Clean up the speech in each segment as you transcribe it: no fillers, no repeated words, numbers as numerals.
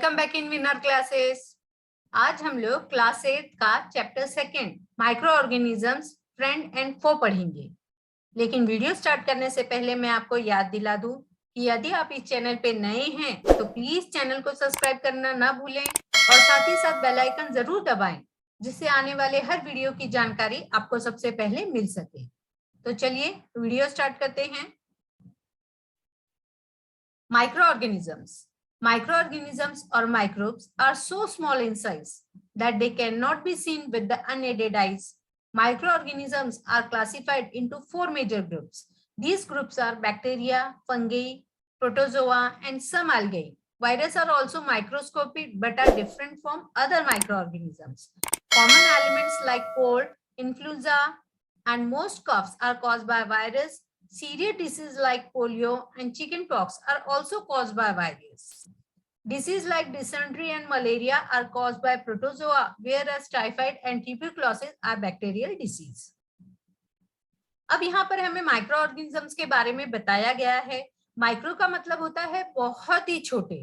Welcome back in winner classes. आज हम लोग क्लास 8 का chapter 2 microorganisms friend and foe पढ़ेंगे। लेकिन वीडियो स्टार्ट करने से पहले मैं आपको याद दिला दूं कि यदि आप इस चैनल पे नए हैं तो प्लीज चैनल को सब्सक्राइब करना ना भूलें और साथ ही साथ बेल आइकन जरूर दबाएं, जिससे आने वाले हर वीडियो की जानकारी आपको सबसे पहले मिल सके। तो चलिए वीडियो स्टार्ट करते हैं। Microorganisms or microbes are so small in size that they cannot be seen with the unaided eyes. Microorganisms are classified into 4 major groups. These groups are bacteria, fungi, protozoa, and some algae. Viruses are also microscopic but are different from other microorganisms. Common elements like cold, influenza, and most coughs are caused by virus. Serious diseases like polio and chickenpox are also caused by virus. Diseases like dysentery and malaria are caused by protozoa, whereas typhoid and tuberculosis are bacterial disease. अब यहाँ पर हमें micro organisms के बारे में बताया गया है। माइक्रो का मतलब होता है बहुत ही छोटे।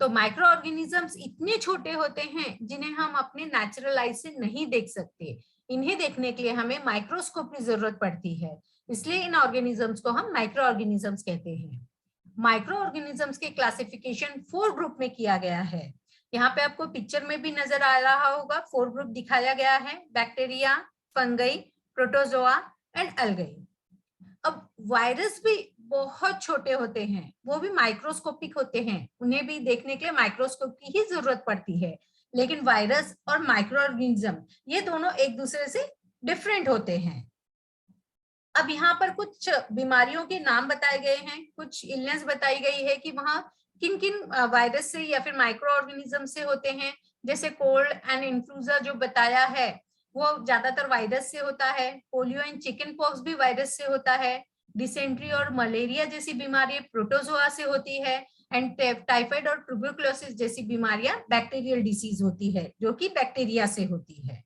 तो माइक्रो ऑर्गेनिजम्स इतने छोटे होते हैं जिन्हें हम अपने नेचुरल आई से नहीं देख सकते। इन्हें देखने के लिए हमें माइक्रोस्कोप की जरूरत पड़ती है, इसलिए इन ऑर्गेनिजम्स को हम माइक्रो ऑर्गेनिजम्स कहते हैं। माइक्रो ऑर्गेनिजम्स के क्लासिफिकेशन 4 ग्रुप में किया गया है। यहाँ पे आपको पिक्चर में भी नजर आ रहा होगा, 4 ग्रुप दिखाया गया है: bacteria, fungi, protozoa and algae. अब वायरस भी बहुत छोटे होते हैं, वो भी माइक्रोस्कोपिक होते हैं, उन्हें भी देखने के लिए माइक्रोस्कोप की ही जरूरत पड़ती है। लेकिन वायरस और माइक्रो ऑर्गेनिज्म ये दोनों एक दूसरे से डिफरेंट होते हैं। अब यहाँ पर कुछ बीमारियों के नाम बताए गए हैं, कुछ इलनेस बताई गई है कि वहाँ किन किन वायरस से या फिर माइक्रो ऑर्गेनिज्म से होते हैं। जैसे कोल्ड एंड इन्फ्लुएंजा जो बताया है वो ज्यादातर वायरस से होता है। पोलियो एंड चिकन पॉक्स भी वायरस से होता है। डिसेंट्री और मलेरिया जैसी बीमारी प्रोटोजोआ से होती है। एंड टाइफाइड और ट्यूबरकुलोसिस जैसी बीमारियां बैक्टीरियल डिसीज होती है, जो कि बैक्टीरिया से होती है।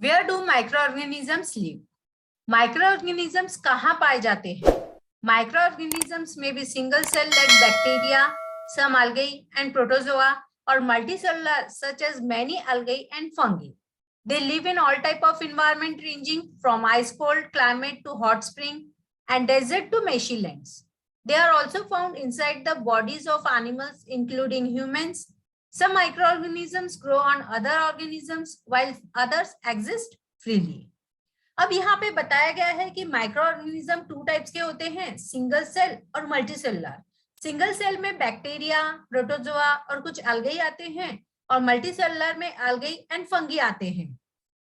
Where do microorganisms live? Microorganisms कहाँ पाए जाते हैं? माइक्रो ऑर्गेनिजम्स में भी single cell like bacteria, some algae and protozoa, or multicellular such as many algae and fungi. They live in all type of environment ranging from ice cold climate to hot spring and desert to marshy lands. They are also found inside the bodies of animals including humans. Some microorganisms grow on other organisms while others exist freely. अब यहाँ पे बताया गया है कि micro organism 2 types के होते हैं, सिंगल सेल और मल्टीसेलुलर। सिंगल सेल में बैक्टीरिया, प्रोटोजोआ और कुछ एल्गाई आते हैं और मल्टीसेलुलर में एल्गाई एंड फंगी आते हैं।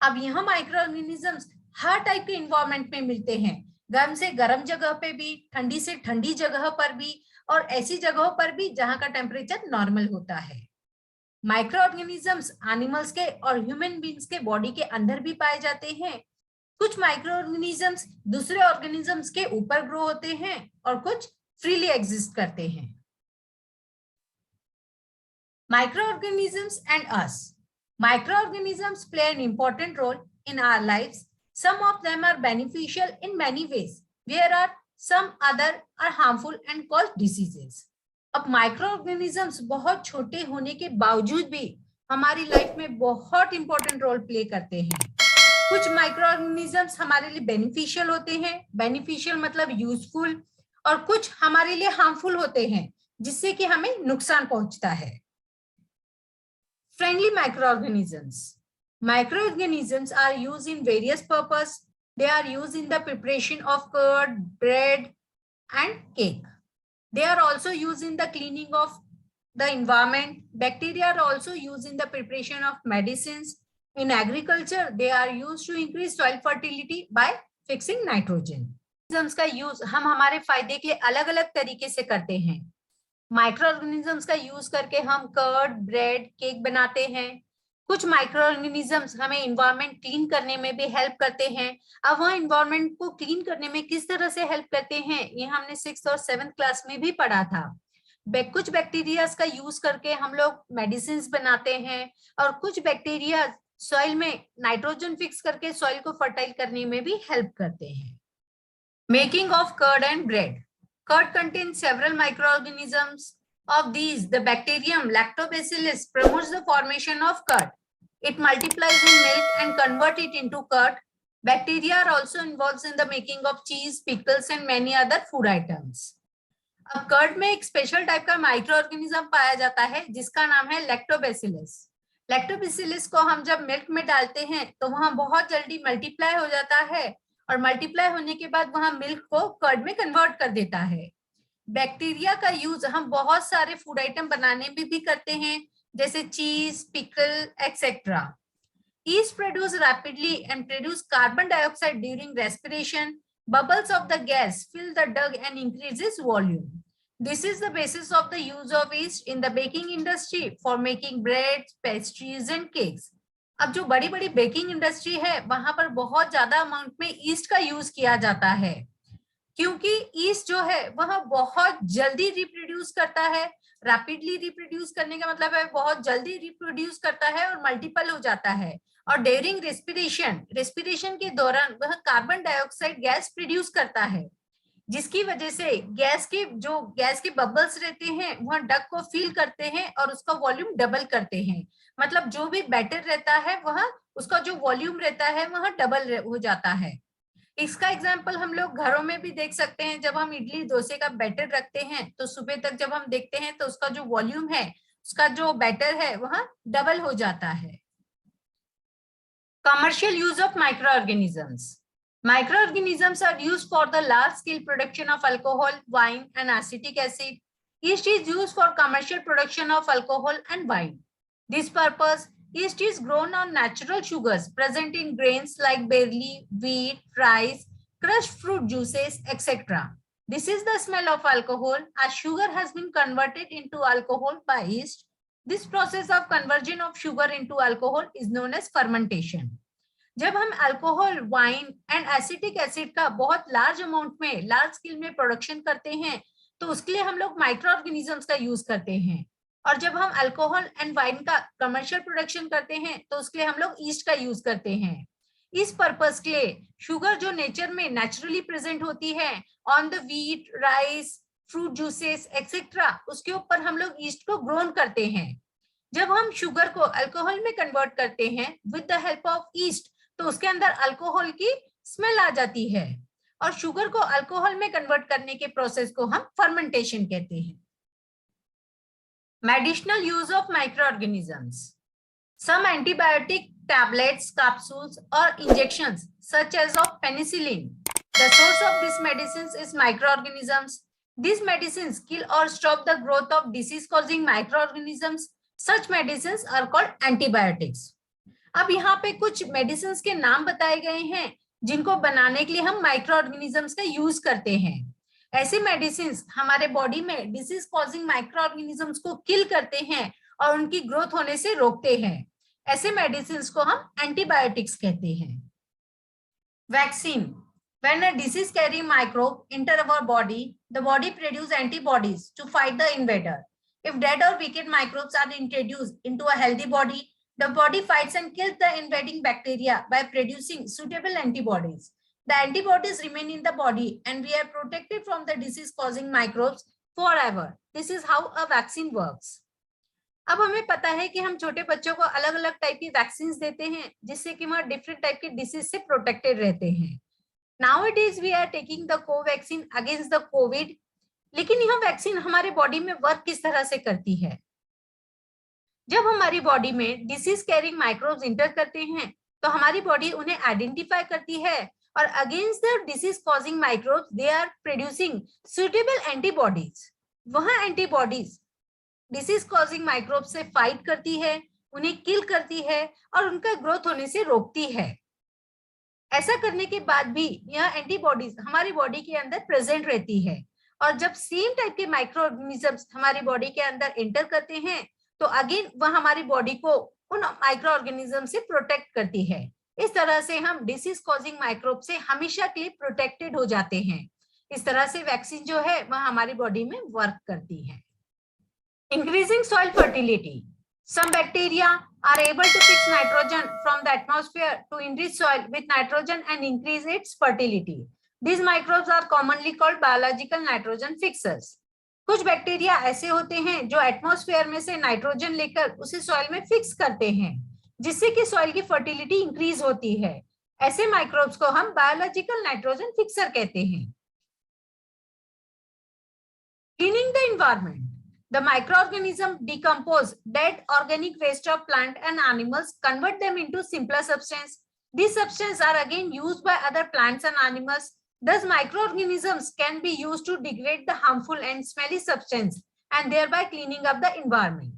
अब यह माइक्रो ऑर्गेनिजम्स हर टाइप के इन्वायरमेंट में मिलते हैं, गर्म से गर्म जगह पे भी, ठंडी से ठंडी जगह पर भी और ऐसी जगहों पर भी जहां का टेम्परेचर नॉर्मल होता है। माइक्रो ऑर्गेनिजम्स एनिमल्स के और ह्यूमन बींग्स के बॉडी के अंदर भी पाए जाते हैं। कुछ माइक्रो ऑर्गेनिजम्स दूसरे ऑर्गेनिजम्स के ऊपर ग्रो होते हैं और कुछ फ्रीली एग्जिस्ट करते हैं। Microorganisms and us. Microorganisms play an important role in our lives. Some of them are beneficial in many ways, whereas some other are harmful and cause diseases. अब microorganisms बहुत छोटे होने के बावजूद भी हमारी लाइफ में बहुत इंपॉर्टेंट रोल प्ले करते हैं। कुछ माइक्रोऑर्गेनिजम्स हमारे लिए बेनिफिशियल होते हैं, बेनिफिशियल मतलब यूजफुल, और कुछ हमारे लिए हार्मफुल होते हैं जिससे कि हमें नुकसान पहुंचता है। Friendly microorganisms. Microorganisms are used in various purposes. They are used in the preparation of curd, bread, and cake. They are also used in the cleaning of the environment. Bacteria are also used in the preparation of medicines. In agriculture, they are used to increase soil fertility by fixing nitrogen. Organisms का use हम हमारे फायदे के लिए अलग अलग तरीके से करते हैं। माइक्रो ऑर्गेनिजम्स का यूज करके हम कर्ड, ब्रेड, केक बनाते हैं। कुछ माइक्रो ऑर्गेनिजम्स हमें इन्वायरमेंट क्लीन करने में भी हेल्प करते हैं। अब वह इन्वायरमेंट को क्लीन करने में किस तरह से हेल्प करते हैं ये हमने 6th और 7th क्लास में भी पढ़ा था। कुछ बैक्टीरियाज का यूज करके हम लोग मेडिसिन बनाते हैं और कुछ बैक्टीरिया सॉइल में नाइट्रोजन फिक्स करके सॉइल को फर्टाइल करने में भी हेल्प करते हैं। Making of curd and bread. Curd contains several microorganisms. Of these, the bacterium Lactobacillus promotes the formation of curd. It multiplies in milk and converts it into curd. Bacteria are also involved in the making of cheese, pickles, and many other food items. अब curd में एक special type का micro organism पाया जाता है जिसका नाम है लैक्टोबैसिलस. लैक्टोबैसिलस को हम जब मिल्क में डालते हैं तो वहां बहुत जल्दी मल्टीप्लाई हो जाता है और मल्टीप्लाई होने के बाद वहां मिल्क को कर्ड में कन्वर्ट कर देता है. बैक्टीरिया का यूज हम बहुत सारे फूड आइटम बनाने में भी करते हैं जैसे चीज, pickle etcetera. Yeast produce rapidly and produce carbon dioxide during respiration. Bubbles of the gas fill the duct and increases volume. This is the basis of the use of yeast in the baking industry for making breads, pastries and cakes. अब जो बड़ी बड़ी baking industry है वहां पर बहुत ज्यादा amount में ईस्ट का यूज किया जाता है क्योंकि ईस्ट जो है वह बहुत जल्दी रिप्रोड्यूस करता है. रैपिडली रिप्रोड्यूस करने का मतलब है बहुत जल्दी रिप्रोड्यूस करता है और मल्टीपल हो जाता है. और ड्यूरिंग रेस्पिरेशन के दौरान वह कार्बन डाइऑक्साइड गैस प्रोड्यूस करता है जिसकी वजह से गैस के बबल्स रहते हैं वह डक को फिल करते हैं और उसका वॉल्यूम डबल करते हैं. मतलब जो भी बैटर रहता है वह उसका जो वॉल्यूम रहता है वह डबल हो जाता है. इसका एग्जाम्पल हम लोग घरों में भी देख सकते हैं. जब हम इडली डोसे का बैटर रखते हैं तो सुबह तक जब हम देखते हैं तो उसका जो वॉल्यूम है, उसका जो बैटर है वह डबल हो जाता है. Commercial use of microorganisms. Microorganisms are used for the large-scale production of alcohol, wine, and acetic acid. Yeast is used for commercial production of alcohol and wine. This purpose, yeast is grown on natural sugars present in grains like barley, wheat, rice, crushed fruit juices, etc. This is the smell of alcohol as sugar has been converted into alcohol by yeast. This process of conversion of sugar into alcohol is known as fermentation. जब हम alcohol, wine and acetic acid का बहुत large amount में, large scale में production करते हैं तो उसके लिए हम लोग माइक्रो ऑर्गेनिजम्स का यूज करते हैं. और जब हम अल्कोहल एंड वाइन का कमर्शियल प्रोडक्शन करते हैं तो उसके लिए हम लोग ईस्ट का यूज करते हैं. इस पर्पस के लिए शुगर जो नेचर में नेचुरली प्रेजेंट होती है on the wheat, rice, fruit juices etcetera, उसके ऊपर हम लोग ईस्ट को ग्रोन करते हैं. जब हम शुगर को अल्कोहल में कन्वर्ट करते हैं with the help of east तो उसके अंदर अल्कोहल की स्मेल आ जाती है और शुगर को अल्कोहल में कन्वर्ट करने के प्रोसेस को हम फर्मेंटेशन कहते हैं. Medicinal use of microorganisms. Some antibiotic tablets, capsules or injections such as of penicillin. The source of these medicines is microorganisms. These medicines kill or stop the growth of disease causing microorganisms. Such medicines are called antibiotics. अब यहाँ पे कुछ medicine के नाम बताए गए हैं जिनको बनाने के लिए हम माइक्रो ऑर्गेनिजम्स का यूज करते हैं. ऐसे मेडिसिन हमारे बॉडी में डिसीज कॉजिंग माइक्रो ऑर्गेनिजम्स को किल करते हैं और उनकी ग्रोथ होने से रोकते हैं. ऐसे मेडिसिन को हम एंटीबायोटिक्स कहते हैं. Vaccine. When a disease carrying microbe enter our body, the body produces antibodies to fight the invader. If dead or weakened microbes are introduced into a healthy body, the body fights and kills the invading bacteria by producing suitable antibodies. The antibodies remain in the body and we are protected from the disease-causing microbes forever. This is how a vaccine works. अब हमें पता है कि हम छोटे बच्चों को अलग अलग टाइप की वैक्सीन देते हैं जिससे कि वह डिफरेंट टाइप के डिसीज से प्रोटेक्टेड रहते हैं. Nowadays we are taking the Covaxin against the Covid. लेकिन यह वैक्सीन हमारे बॉडी में वर्क किस तरह से करती है? जब हमारी बॉडी में डिसीज कैरिंग माइक्रोब्स इंटर करते हैं तो हमारी बॉडी उन्हें आइडेंटिफाई करती है और against the disease causing microbes they are producing suitable antibodies. वह एंटीबॉडीज डिसीज कॉजिंग माइक्रोब से फाइट करती है, उन्हें किल करती है और उनका ग्रोथ होने से रोकती है. ऐसा करने के बाद भी यह एंटीबॉडीज हमारी बॉडी के अंदर प्रेजेंट रहती है और जब सेम टाइप के माइक्रो ऑर्गेनिजम्स हमारी बॉडी के अंदर एंटर करते हैं तो अगेन वह हमारी बॉडी को उन माइक्रो ऑर्गेनिज्म से प्रोटेक्ट करती है. इस तरह से हम डिसीज कॉजिंग माइक्रोब से हमेशा के लिए प्रोटेक्टेड हो जाते हैं. इस तरह से वैक्सीन जो है वह हमारी बॉडी में वर्क करती है. Increasing soil fertility. Some bacteria are able to fix nitrogen from the atmosphere to enrich soil with nitrogen and increase its fertility. These microbes are commonly called biological nitrogen fixers. कुछ bacteria ऐसे होते हैं जो atmosphere में से nitrogen लेकर उसे soil में फिक्स करते हैं, जिससे कि सॉइल की फर्टिलिटी इंक्रीज होती है। ऐसे माइक्रोब्स को हम बायोलॉजिकल नाइट्रोजन फिक्सर कहते हैं। Cleaning the environment, the microorganism decompose dead organic waste of plant and animals, convert them into simpler substance. These substances are again used by other plants and animals. Thus, microorganisms can be used to degrade the harmful and smelly substance and thereby cleaning up the environment.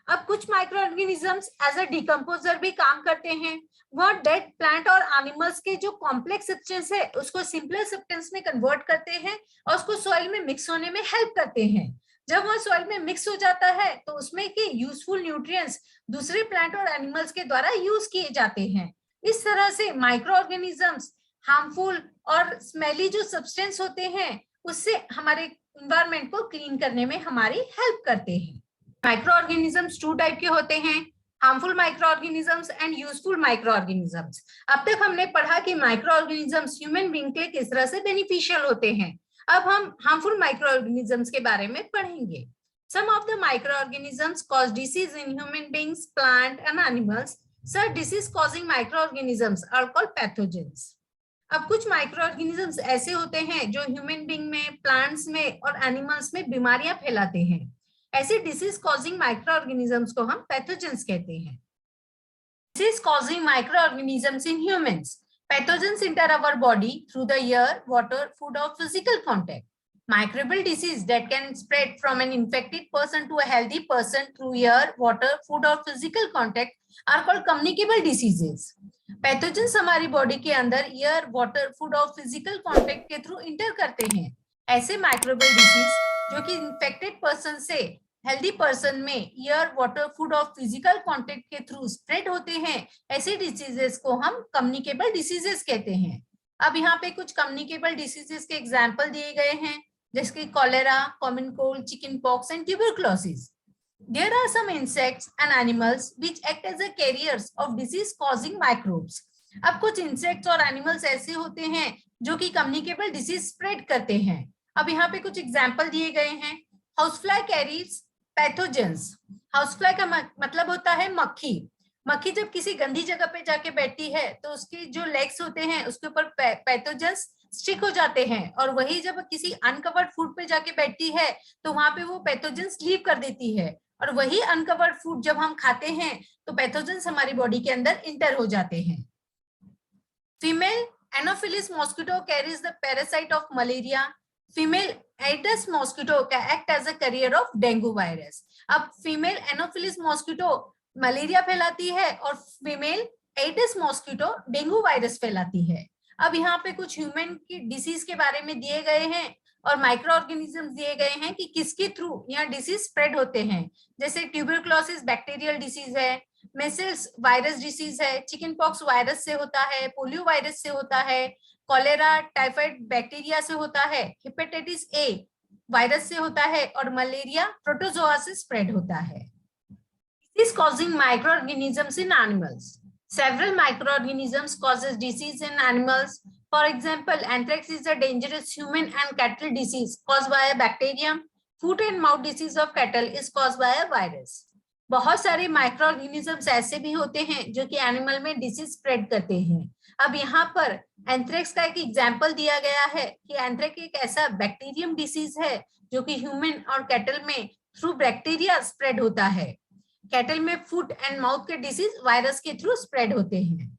अब कुछ microorganisms as a decomposer भी काम करते हैं। वह dead plant और animals के जो कॉम्प्लेक्स सब्सटेंस है उसको सिंपलर सब्सटेंस में कन्वर्ट करते हैं और उसको सॉइल में मिक्स होने में हेल्प करते हैं। जब वह सॉइल में मिक्स हो जाता है तो उसमें के यूजफुल न्यूट्रिएंट्स दूसरे प्लांट और एनिमल्स के द्वारा यूज किए जाते हैं। इस तरह से माइक्रोऑर्गेनिजम्स हार्मफुल और स्मेली जो सब्सटेंस होते हैं उससे हमारे एनवायरनमेंट को क्लीन करने में हमारी हेल्प करते हैं। माइक्रोऑर्गेनिजम्स टू टाइप के होते हैं, harmful microorganisms and useful microorganisms. अब तक हमने पढ़ा कि माइक्रोऑर्गेनिजम्स ह्यूमन बीइंग के किस तरह से बेनिफिशियल होते हैं। अब हम हार्मफुल माइक्रोऑर्गेनिजम्स के बारे में पढ़ेंगे। Some of the microorganisms cause disease in human beings, plant and animals. Such disease causing microorganisms are called pathogens. अब कुछ माइक्रोऑर्गेनिजम्स ऐसे होते हैं जो ह्यूमन बीइंग में, प्लांट्स में और एनिमल्स में बीमारियां फैलाते हैं। ऐसे डिसीज कॉजिंग माइक्रोऑर्गेनिजम्स को हम पैथोजेंस कहते हैं। Disease causing microorganisms in humans, pathogens enter our body through the air, water, food or physical contact. Microbial disease that can spread from an infected person to a healthy person through air, water, food or physical contact are called communicable diseases. Pathogens हमारी body के अंदर air, water, food और physical contact के through enter करते हैं। ऐसे microbial disease जो कि इन्फेक्टेड पर्सन से हेल्दी पर्सन में एयर, वाटर, फूड और फिजिकल कांटेक्ट के थ्रू स्प्रेड होते हैं, ऐसे डिसीजेस को हम कम्युनिकेबल डिसीजेस कहते हैं। अब यहाँ पे कुछ कम्युनिकेबल डिसीजेस के एग्जांपल दिए गए हैं, जैसे cholera, common cold, chicken pox and tuberculosis. There are some insects and animals which act as a carriers of disease causing microbes. अब कुछ इंसेक्ट्स और एनिमल्स ऐसे होते हैं जो कि कम्युनिकेबल डिसीज स्प्रेड करते हैं। अब यहाँ पे कुछ एग्जांपल दिए गए हैं। Housefly carries pathogens. हाउसफ्लाई का मतलब होता है मक्खी। मक्खी जब किसी गंदी जगह पे जाके बैठती है तो उसकी जो लेग्स होते हैं उसके ऊपर पैथोजेंस स्टिक हो जाते हैं, और वही जब किसी अनकवर्ड फूड पे जाके बैठती है तो वहां पे वो पैथोजेंस लीव कर देती है, और वही अनकवर्ड फूड जब हम खाते हैं तो पैथोजेंस हमारी बॉडी के अंदर इंटर हो जाते हैं। Female anopheles mosquito carries the parasite of malaria. Female aedes mosquito act as a carrier of dengue virus. अब फीमेल एनोफिलिस मॉस्किटो मलेरिया फैलाती है और female aedes mosquito dengue virus फैलाती है। अब यहाँ पे कुछ ह्यूमन की डिसीज के बारे में दिए गए हैं और माइक्रो ऑर्गेनिजम्स दिए गए हैं कि किसके थ्रू यहाँ डिसीज स्प्रेड होते हैं। जैसे ट्यूबरक्लोसिस बैक्टीरियल डिसीज है, मेसिल्स वायरस डिसीज है, चिकन पॉक्स वायरस से होता है, पोलियो वायरस से होता है, कॉलेरा टाइफाइड बैक्टीरिया से होता है, हेपेटाइटिस ए वायरस से होता है और मलेरिया प्रोटोजोआ से स्प्रेड होता है। Disease causing microorganisms in animals. Several microorganisms causes disease in animals. For example, anthrax is a dangerous human and cattle disease caused by a bacterium. Foot and mouth disease of cattle is caused by a virus. बहुत सारे microorganisms ऐसे भी होते हैं जो कि animal में disease spread करते हैं। अब यहाँ पर एंथ्रेक्स का एक एग्जाम्पल दिया गया है कि एंथ्रेक्स एक ऐसा बैक्टीरियम डिसीज है जो कि ह्यूमन और कैटल में थ्रू बैक्टीरिया स्प्रेड होता है। कैटल में फुट एंड माउथ के डिसीज वायरस के थ्रू स्प्रेड होते हैं।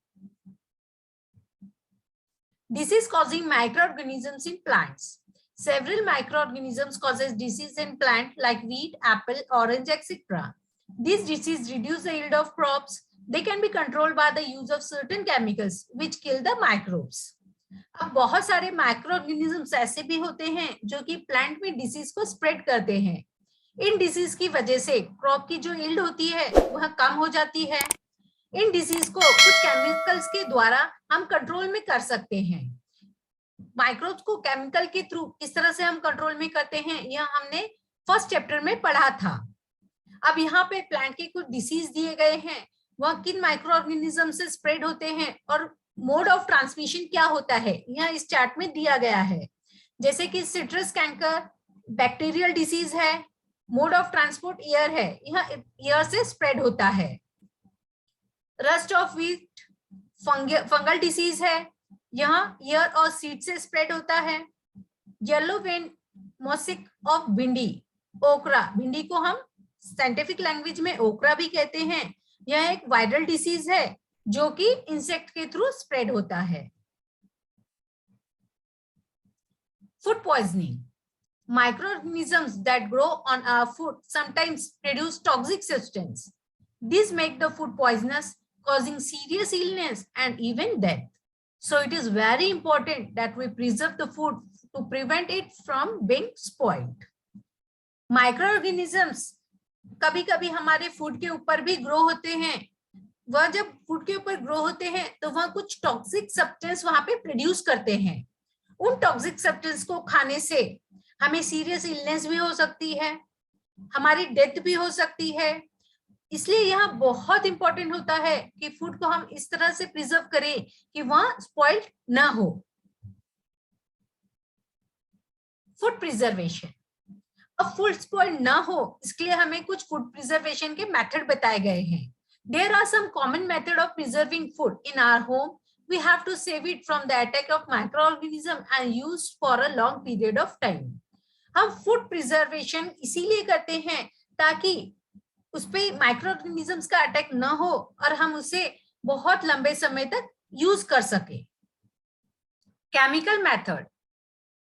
Disease causing microorganisms in plants. Several microorganisms causes disease in plant like wheat, apple, orange, etc. These diseases reduce the yield of crops. They can be controlled by the use of certain chemicals which kill the microbes. अब बहुत सारे microorganisms ऐसे भी होते हैं जो कि plant में डिसीज को स्प्रेड करते हैं। इन डिसीज की वजह से क्रॉप की जो यील्ड होती है वह कम हो जाती है। इन डिसीज को कुछ केमिकल्स के द्वारा हम कंट्रोल में कर सकते हैं। माइक्रोब्स को केमिकल के थ्रू किस तरह से हम कंट्रोल में करते हैं यह हमने फर्स्ट चैप्टर में पढ़ा था। अब यहाँ पे प्लांट के कुछ डिसीज दिए गए हैं, वह किन माइक्रोऑर्गेनिज्म से स्प्रेड होते हैं और मोड ऑफ ट्रांसमिशन क्या होता है यह इस चार्ट में दिया गया है। जैसे कि सिट्रस कैंकर, बैक्टीरियल डिसीज है, मोड ऑफ ट्रांसपोर्ट एयर है, यहाँ एयर से स्प्रेड होता है। Rust of wheat fungal disease है, यहाँ एयर और सीड से स्प्रेड होता है। येलो वेन मोसिक ऑफ भिंडी, ओकरा, भिंडी को हम साइंटिफिक लैंग्वेज में ओकरा भी कहते हैं, यह एक वायरल डिसीज है जो कि इंसेक्ट के थ्रू स्प्रेड होता है। Food poisoning, microorganisms that grow on our food sometimes produce toxic substance. These make the food poisonous, causing serious illness and even death. So it is very important that we preserve the food to prevent it from being spoiled. Microorganisms कभी-कभी हमारे food के ऊपर भी grow होते हैं। वह जब food के ऊपर ग्रो होते हैं तो वह कुछ टॉक्सिक सब्सटेंस वहां पे प्रोड्यूस करते हैं। उन टॉक्सिक सब्सटेंस को खाने से हमें सीरियस इलनेस भी हो सकती है, हमारी डेथ भी हो सकती है। इसलिए यह बहुत इंपॉर्टेंट होता है कि फूड को हम इस तरह से प्रिजर्व करें कि वह स्पॉइल्ड ना हो। फूड प्रिजर्वेशन, अब फूड स्पॉइल्ड ना हो इसके लिए हमें कुछ फूड प्रिजर्वेशन के मेथड बताए गए हैं। There are some common method of preserving food in our home. We have to save it from the attack of microorganism and use for a long period of time. हम food preservation इसीलिए करते हैं ताकि उस पे microorganisms का attack न हो और हम उसे बहुत लंबे समय तक यूज कर सके। Chemical method,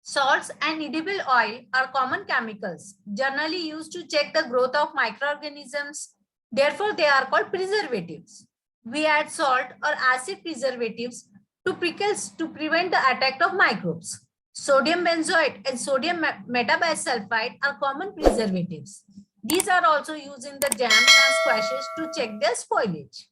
salts and edible oil are common chemicals generally used to check the growth of microorganisms. Therefore, they are called preservatives. We add salt or acid preservatives to pickles to prevent the attack of microbes. Sodium benzoate and sodium metabisulfite are common preservatives. These are also used in the jams and squashes to check their spoilage.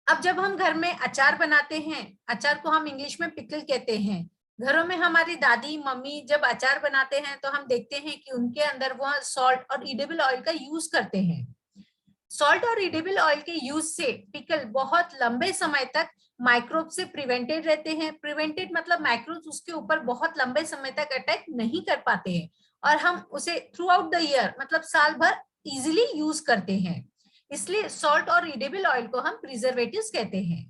अब जब हम घर में अचार बनाते हैं, अचार को हम इंग्लिश में पिकल कहते हैं। घरों में हमारी दादी मम्मी जब अचार बनाते हैं तो हम देखते हैं कि उनके अंदर वह सॉल्ट और एडिबल ऑयल का यूज करते हैं। सॉल्ट और एडिबल ऑयल के यूज से पिकल बहुत लंबे समय तक माइक्रोब से प्रिवेंटेड रहते हैं। प्रिवेंटेड मतलब माइक्रोब्स उसके ऊपर बहुत लंबे समय तक अटैक नहीं कर पाते हैं और हम उसे थ्रू आउट द ईयर मतलब साल भर इजीली यूज करते हैं। इसलिए सॉल्ट और एडिबल ऑयल को हम प्रिजर्वेटिव्स कहते हैं।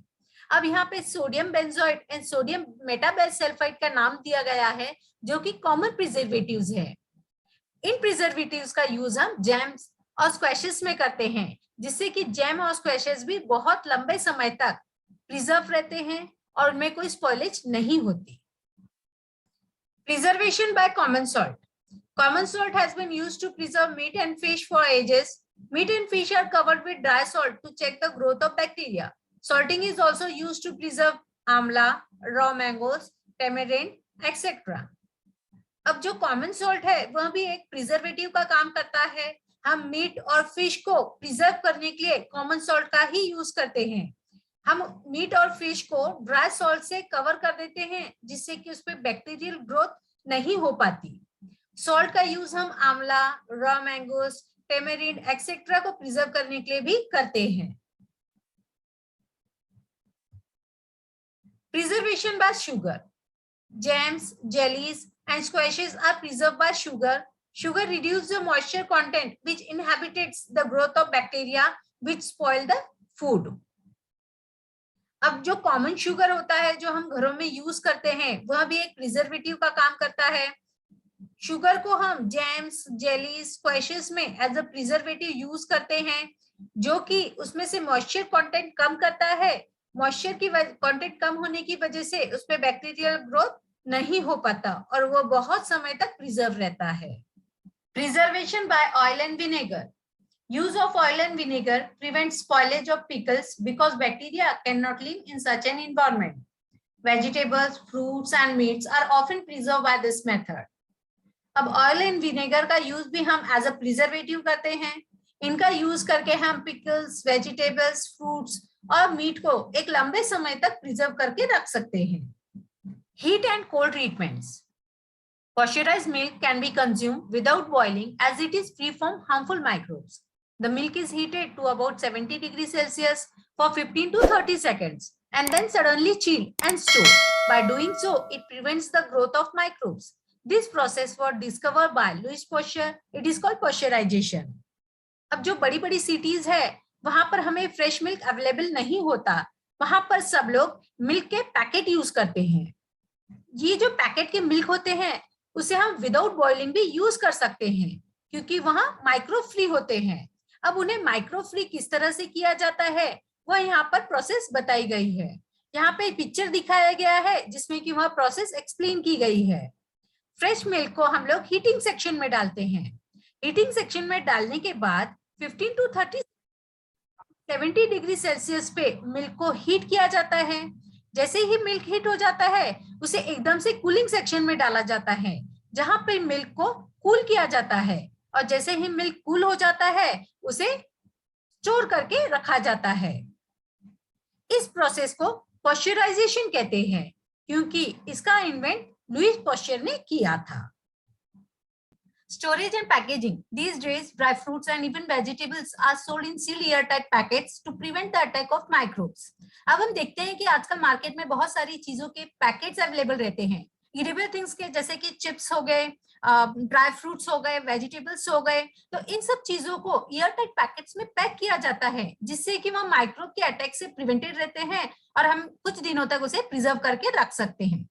अब यहाँ पे sodium benzoate and sodium metabisulphide का नाम दिया गया है जो कि कॉमन प्रिजर्वेटिव्स है। इन प्रिजर्वेटिव्स का यूज हम जैम्स और स्क्वैशेस में करते हैं जिससे कि जैम और स्क्वैशेस भी बहुत लंबे समय तक प्रिजर्व रहते हैं और उनमें कोई स्पॉइलेज नहीं होती। Preservation by common salt. Common salt has been used to preserve meat and fish for ages. Meat and fish are covered with dry salt to check the growth of bacteria. Salting is also used to preserve amla, raw mangoes, tamarind, etc. अब जो common salt है वह भी एक preservative का काम करता है। हम मीट और फिश को प्रिजर्व करने के लिए कॉमन सॉल्ट का ही यूज करते हैं। हम मीट और फिश को ड्राई सॉल्ट से कवर कर देते हैं जिससे कि उस पर बैक्टीरियल ग्रोथ नहीं हो पाती। सॉल्ट का यूज हम amla, raw mangoes, tamarind etcetera को प्रिजर्व करने के लिए भी करते हैं। Preservation by sugar, jams, jellies and squashes are preserved by sugar. Sugar reduces the moisture content which inhibits the growth of bacteria which spoil the food. अब जो common sugar होता है जो हम घरों में यूज करते हैं वह भी एक प्रिजर्वेटिव का काम करता है। शुगर को हम जैम्स, जेलीज, स्क्वैशेस में एज अ प्रिजर्वेटिव यूज करते हैं जो कि उसमें से मॉइस्चर कंटेंट कम करता है। मॉइस्चर की कंटेंट कम होने की वजह से उसमें बैक्टीरियल ग्रोथ नहीं हो पाता और वो बहुत समय तक प्रिजर्व रहता है। Preservation by oil and vinegar. Use of oil and vinegar prevents spoilage of pickles because bacteria cannot live in such an environment. Vegetables, fruits and meats are often preserved by this method. अब oil and vinegar का use भी हम as a preservative करते हैं। इनका use करके हम pickles, vegetables, fruits और मीट को एक लंबे समय तक प्रिजर्व करके रख सकते हैं। Heat and cold treatments. Pasteurized milk can be consumed without boiling as it is free from harmful microbes. The milk is heated to about 70 degrees Celsius for 15 to 30 seconds and then suddenly chilled and stored. By doing so, it prevents the growth of microbes. This process was discovered by Louis Pasteur. It is called pasteurization. अब जो बड़ी बड़ी cities है वहां पर हमें fresh milk available नहीं होता, वहां पर सब लोग मिल्क के पैकेट यूज करते हैं। ये जो पैकेट के मिल्क होते हैं उसे हम विदाउट बॉइलिंग भी यूज कर सकते हैं क्योंकि वहां माइक्रो फ्री होते हैं। अब उन्हें माइक्रो फ्री किस तरह से किया जाता है वह यहाँ पर प्रोसेस बताई गई है। यहाँ पे पिक्चर दिखाया गया है जिसमें कि वह प्रोसेस एक्सप्लेन की गई है। फ्रेश मिल्क को हम लोग हीटिंग सेक्शन में डालते हैं। हीटिंग सेक्शन में डालने के बाद 15 to 70 डिग्री सेल्सियस पे मिल्क को हीट किया जाता है। जैसे ही मिल्क हीट हो जाता है उसे एकदम से कूलिंग सेक्शन में डाला जाता है जहां पे मिल्क को कूल किया जाता है, और जैसे ही मिल्क कूल हो जाता है उसे स्टोर करके रखा जाता है। इस प्रोसेस को पास्चराइजेशन कहते हैं क्योंकि इसका इन्वेंट लुईस पास्चर ने किया था। Storage and packaging. These days, dry fruits and even vegetables are sold in sealed airtight packets to prevent the attack of microbes. अब हम देखते हैं कि आजकल मार्केट में बहुत सारी चीजों के पैकेट्स अवेलेबल रहते हैं। ईटेबल थिंग्स के जैसे कि चिप्स हो गए, ड्राई फ्रूट्स हो गए, वेजिटेबल्स हो गए, तो इन सब चीजों को एयरटाइट पैकेट्स में पैक किया जाता है जिससे कि वह माइक्रोब के अटैक से प्रिवेंटेड रहते हैं और हम कुछ दिनों तक उसे प्रिजर्व करके रख सकते हैं।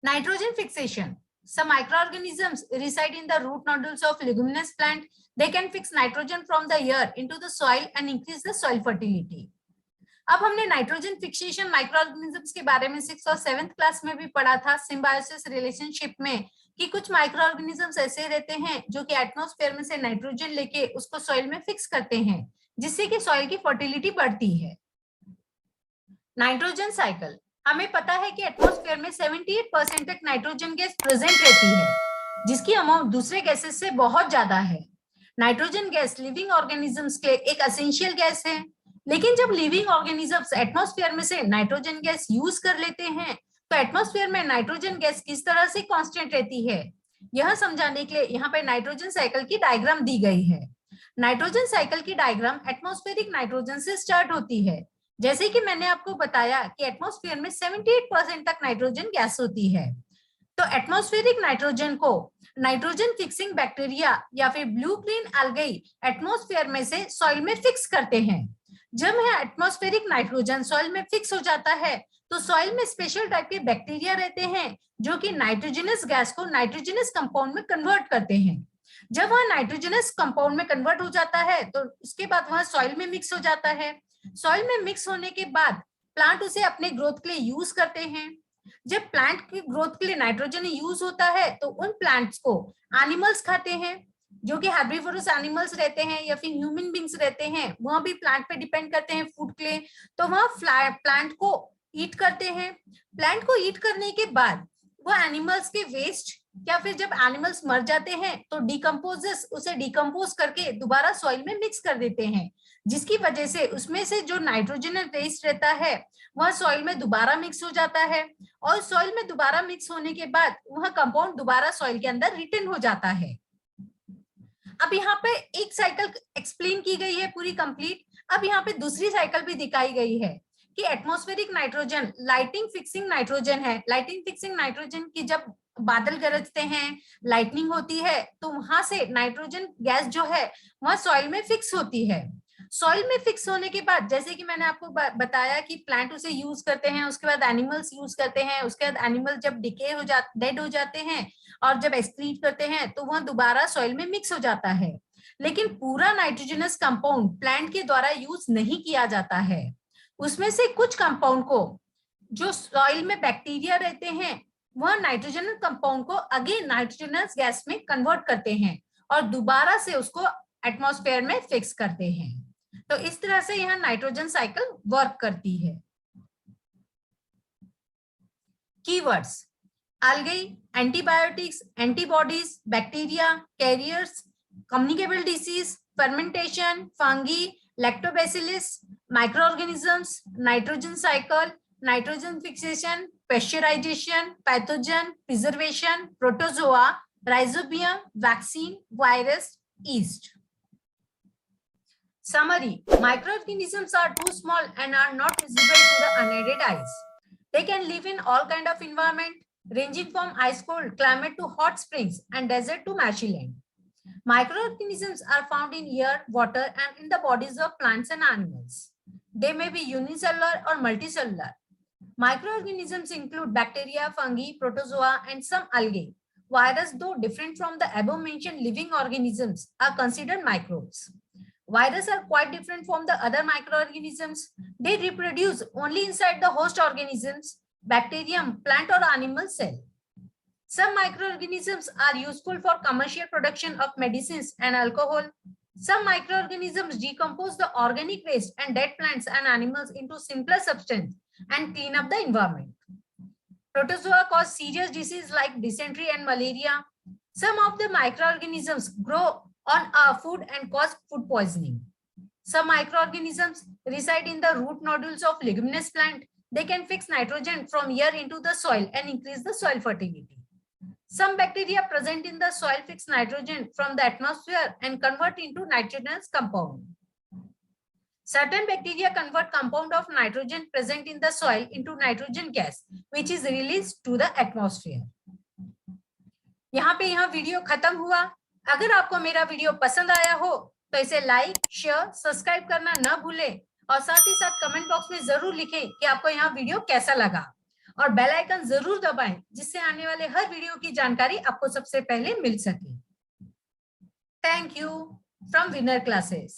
Nitrogen fixation. Some microorganisms reside in the root nodules of leguminous plant. They can fix nitrogen from the air into the soil and increase the soil fertility. अब हमने नाइट्रोजन फिक्सेशन माइक्रोऑर्गेनिजम्स के बारे में 6th और 7th class में भी पढ़ा था सिम्बायोसिस रिलेशनशिप में कि कुछ माइक्रोऑर्गेनिजम्स ऐसे रहते हैं जो कि एटमॉस्फेयर में से नाइट्रोजन लेके उसको सॉइल में फिक्स करते हैं जिससे कि सॉइल की फर्टिलिटी बढ़ती है। Nitrogen cycle. हमें पता है कि एटमॉस्फेयर में 78% तक नाइट्रोजन गैस प्रेजेंट रहती है जिसकी अमाउंट दूसरे गैसेस से बहुत ज्यादा है। नाइट्रोजन गैस लिविंग ऑर्गेनिजम्स के एक एसेंशियल गैस है, लेकिन जब लिविंग ऑर्गेनिजम्स एटमॉस्फेयर में से नाइट्रोजन गैस यूज कर लेते हैं तो एटमॉस्फेयर में नाइट्रोजन गैस किस तरह से कांस्टेंट रहती है यह समझाने के लिए यहाँ पे नाइट्रोजन साइकिल की डायग्राम दी गई है। नाइट्रोजन साइकिल की डायग्राम एटमॉस्फेरिक नाइट्रोजन से स्टार्ट होती है। जैसे कि मैंने आपको बताया कि एटमॉस्फेयर में 78% तक नाइट्रोजन गैस होती है, तो एटमॉस्फेरिक नाइट्रोजन को नाइट्रोजन फिक्सिंग बैक्टीरिया या फिर ब्लू ग्रीन एल्गी एटमॉस्फेयर में से सॉइल में फिक्स करते हैं। जब यह एटमॉस्फेरिक नाइट्रोजन सॉइल में फिक्स हो जाता है तो सॉइल में स्पेशल टाइप के बैक्टीरिया रहते हैं जो कि नाइट्रोजनस गैस को नाइट्रोजनस कंपाउंड में कन्वर्ट करते हैं। जब वह नाइट्रोजनस कंपाउंड में कन्वर्ट हो जाता है तो उसके बाद वह सॉइल में मिक्स हो जाता है। सॉइल में मिक्स होने के बाद प्लांट उसे अपने ग्रोथ के लिए यूज करते हैं। जब प्लांट की ग्रोथ के लिए नाइट्रोजन यूज होता है तो उन प्लांट्स को एनिमल्स खाते हैं जो कि हर्बीवोरस एनिमल्स रहते हैं या फिर ह्यूमन बींग्स रहते हैं, वह भी प्लांट पे डिपेंड करते हैं फूड के लिए, तो वह प्लांट को ईट करते हैं। प्लांट को ईट करने के बाद वह एनिमल्स के वेस्ट या फिर जब एनिमल्स मर जाते हैं तो डिकम्पोजर्स उसे डिकम्पोज करके दोबारा सॉइल में मिक्स कर देते हैं, जिसकी वजह से उसमें से जो नाइट्रोजन वेस्ट रहता है वह सॉइल में दोबारा मिक्स हो जाता है और सॉइल में दोबारा मिक्स होने के बाद वह कंपाउंड दोबारा सॉइल के अंदर रिटर्न हो जाता है। अब यहाँ पे एक साइकिल एक्सप्लेन की गई है पूरी कंप्लीट। अब यहाँ पे दूसरी साइकिल भी दिखाई गई है कि atmospheric nitrogen lighting fixing nitrogen है। लाइटिंग फिक्सिंग नाइट्रोजन की जब बादल गरजते हैं, लाइटनिंग होती है, तो वहां से नाइट्रोजन गैस जो है वह सॉइल में फिक्स होती है। सॉइल में फिक्स होने के बाद जैसे कि मैंने आपको बताया कि प्लांट उसे यूज करते हैं, उसके बाद एनिमल्स यूज करते हैं, उसके बाद एनिमल जब डिके हो जाते डेड हो जाते हैं और जब एक्सक्रीट करते हैं तो वह दोबारा सॉइल में मिक्स हो जाता है। लेकिन पूरा नाइट्रोजनस कंपाउंड प्लांट के द्वारा यूज नहीं किया जाता है। उसमें से कुछ कंपाउंड को जो सॉइल में बैक्टीरिया रहते हैं वह नाइट्रोजन कंपाउंड को अगेन नाइट्रोजनस गैस में कन्वर्ट करते हैं और दोबारा से उसको एटमॉस्फेयर में फिक्स करते हैं। तो इस तरह से यह नाइट्रोजन साइकिल वर्क करती है। Keywords: algae, antibiotics, antibodies, bacteria, carriers, communicable disease, fermentation, fungi, lactobacillus, microorganisms, nitrogen cycle, nitrogen fixation, pasteurisation, pathogen, preservation, protozoa, rhizobium, vaccine, virus, yeast. Summary: microorganisms are too small and are not visible to the unaided eyes. They can live in all kind of environment. ranging from ice cold climate to hot springs and desert to marshy land. Microorganisms are found in air, water, and in the bodies of plants and animals. They may be unicellular or multicellular. Microorganisms include bacteria, fungi, protozoa, and some algae. Viruses, though different from the above-mentioned living organisms, are considered microbes. Viruses are quite different from the other microorganisms. They reproduce only inside the host organisms, bacterium, plant or animal cell. Some microorganisms are useful for commercial production of medicines and alcohol. Some microorganisms decompose the organic waste and dead plants and animals into simpler substance and clean up the environment. Protozoa cause serious diseases like dysentery and malaria. Some of the microorganisms grow on food and cause food poisoning. Some microorganisms reside in the root nodules of leguminous plant. They can fix nitrogen from air into the soil and increase the soil fertility. Some bacteria present in the soil fix nitrogen from the atmosphere and convert into nitrogenous compound. Certain bacteria convert compound of nitrogen present in the soil into nitrogen gas, which is released to the atmosphere. यहाँ पे video खत्म हुआ। अगर आपको मेरा video पसंद आया हो तो इसे लाइक, शेयर, सब्सक्राइब करना न भूलें और साथ ही साथ कमेंट बॉक्स में जरूर लिखें कि आपको यहाँ वीडियो कैसा लगा और बेल आइकन जरूर दबाएं जिससे आने वाले हर वीडियो की जानकारी आपको सबसे पहले मिल सके। Thank you from winner classes.